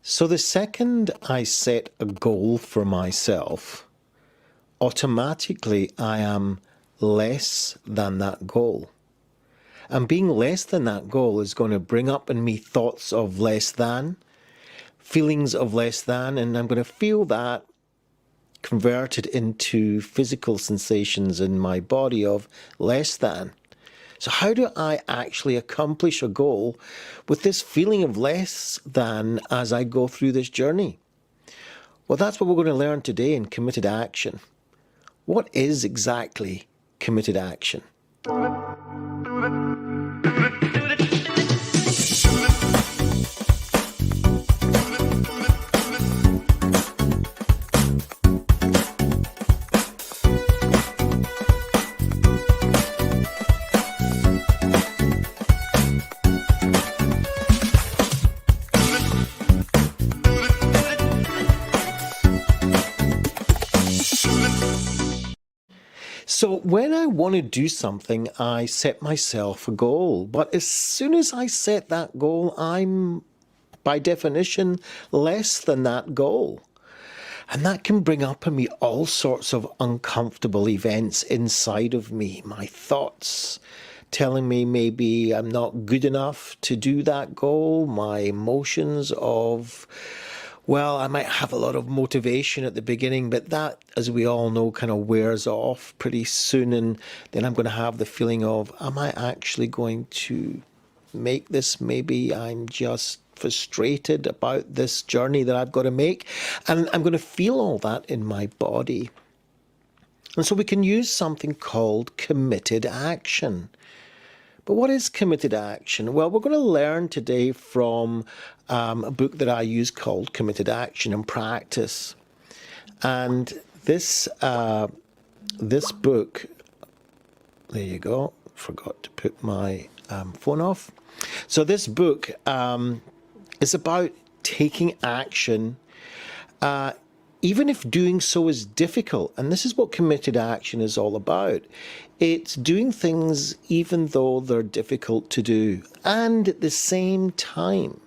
So the second I set a goal for myself, automatically I am less than that goal. And being less than that goal is going to bring up in me thoughts of less than, feelings of less than, and I'm going to feel that converted into physical sensations in my body of less than. So how do I actually accomplish a goal with this feeling of less than as I go through this journey? Well, that's what we're going to learn today in committed action. What is exactly committed action? So when I want to do something, I set myself a goal. But as soon as I set that goal, I'm, by definition, less than that goal. And that can bring up in me all sorts of uncomfortable events inside of me. My thoughts telling me maybe I'm not good enough to do that goal. My emotions of, well, I might have a lot of motivation at the beginning, but that, as we all know, kind of wears off pretty soon. And then I'm going to have the feeling of, am I actually going to make this? Maybe I'm just frustrated about this journey that I've got to make. And I'm going to feel all that in my body. And so we can use something called committed action. But what is committed action? Well, we're going to learn today from a book that I use called Committed Action and Practice. And this book, there you go, forgot to put my phone off. So this book is about taking action, even if doing so is difficult. And this is what committed action is all about. It's doing things even though they're difficult to do. And at the same time,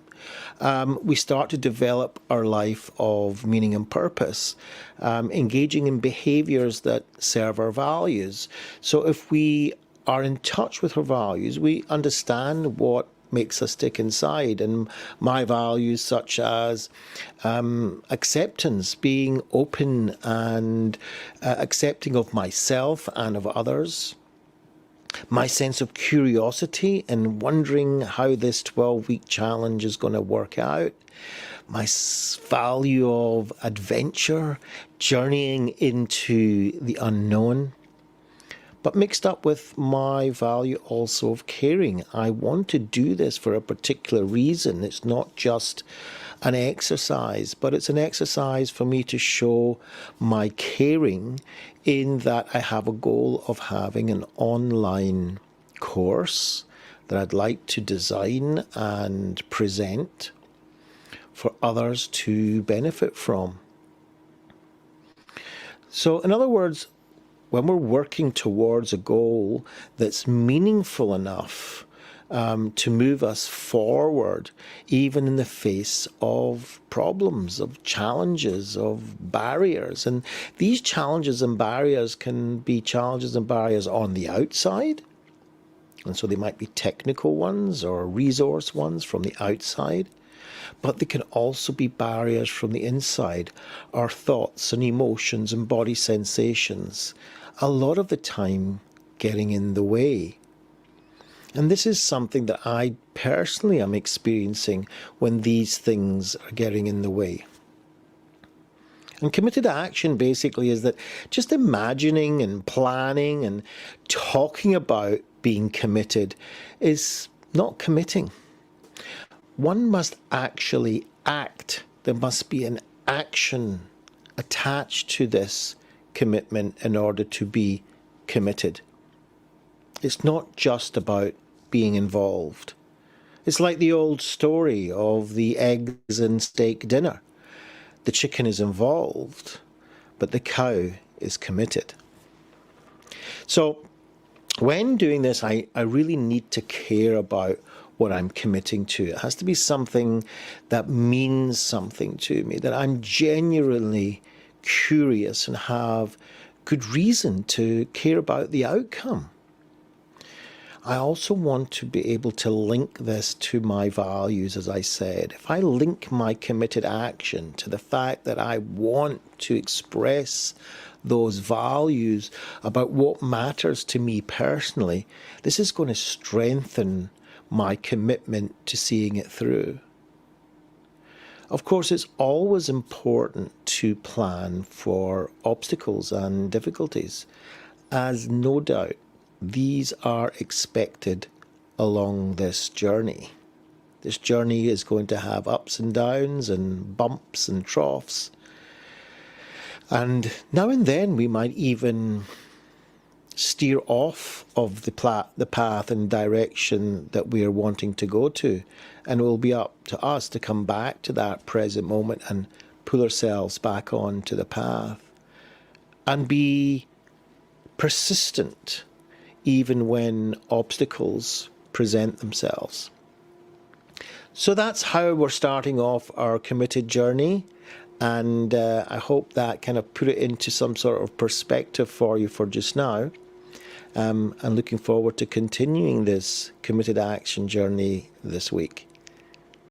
we start to develop our life of meaning and purpose, engaging in behaviors that serve our values. So if we are in touch with our values, we understand what makes us tick inside. And my values such as acceptance, being open and accepting of myself and of others. My sense of curiosity and wondering how this 12-week challenge is going to work out. My value of adventure, journeying into the unknown. But mixed up with my value also of caring. I want to do this for a particular reason. It's not just an exercise, but it's an exercise for me to show my caring in that I have a goal of having an online course that I'd like to design and present for others to benefit from. So in other words, when we're working towards a goal that's meaningful enough to move us forward, even in the face of problems, of challenges, of barriers. And these challenges and barriers can be challenges and barriers on the outside. And so they might be technical ones or resource ones from the outside. But they can also be barriers from the inside, our thoughts and emotions and body sensations, a lot of the time getting in the way. And this is something that I personally am experiencing when these things are getting in the way. And committed action basically is that just imagining and planning and talking about being committed is not committing. One must actually act. There must be an action attached to this commitment in order to be committed. It's not just about being involved. It's like the old story of the eggs and steak dinner. The chicken is involved, but the cow is committed. So when doing this, I really need to care about what I'm committing to. It has to be something that means something to me, that I'm genuinely curious and have good reason to care about the outcome. I also want to be able to link this to my values, as I said. If I link my committed action to the fact that I want to express those values about what matters to me personally, this is going to strengthen my commitment to seeing it through. Of course, it's always important to plan for obstacles and difficulties, as no doubt these are expected along this journey. This journey is going to have ups and downs and bumps and troughs. And now and then we might even steer off of the path and direction that we are wanting to go to. And it will be up to us to come back to that present moment and pull ourselves back onto the path. And be persistent even when obstacles present themselves. So that's how we're starting off our committed journey. And I hope that kind of put it into some sort of perspective for you for just now. And looking forward to continuing this committed action journey this week.